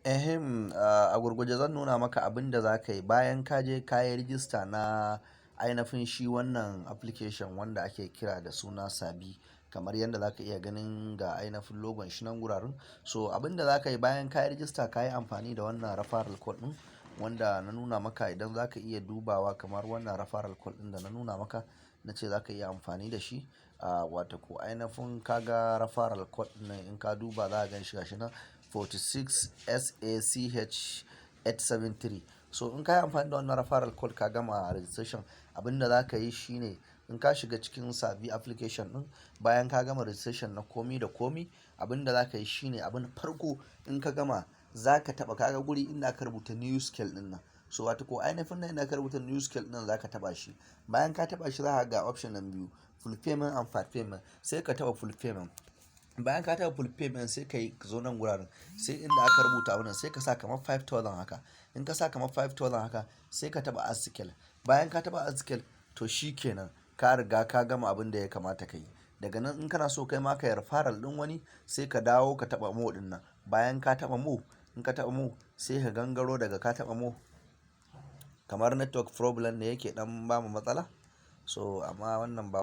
A gurguje zan nuna maka abin da za ka yi bayan ka je ka yi rijista na ainihin shi wannan application wanda ake kira da suna Sabi, kamar yadda za ka iya ganin ga ainihin logon shi nan guraren. So abin da za ka yi bayan ka yi rijista, ka yi amfani da wannan referral code ɗin wanda na nuna maka. Idan za ka iya dubawa kamar wannan referral code ɗin da na nuna maka, na ce za ka iya amfani da shi. Wata ko ainihin ka ga referral code ɗin in ka duba za ka gan shi gashi nan 46SACH873. So in ka yi amfani da wannan referral code ka gama registration, abin da za ka yi shine in ka shiga cikin Sabi application ɗin, bayan ka gama registration na komi da komi, abin da za ka yi shine abin farko in ka gama za ka taɓa kaga guri inda aka rubuta new scale ɗin nan. So wata ko ainihin nan inda aka rubuta new scale ɗin za ka taɓa shi. Bayan ka taɓa shi za ka ga option nan biyu, full payment and part payment. Sai ka taɓa full payment. Bayan ka taɓa full payment sai ka yi zo nan guraren, sai inda aka rubuta wannan sai ka sa kamar 5000 haka. In ka sa kamar 5000 haka sai ka taɓa add scale. Bayan ka taɓa add scale to shi kenan ka riga ka gama abin da ya kamata ka yi. Daga nan in kana so kai ma ka yi referral ɗin wani, sai ka dawo ka taɓa more ɗin nan. Bayan ka taɓa more, in ka taɓa more sai ka gangaro daga ka taɓa more, kamar network problem ne yake ɗan bamu matsala. So amma wannan ba.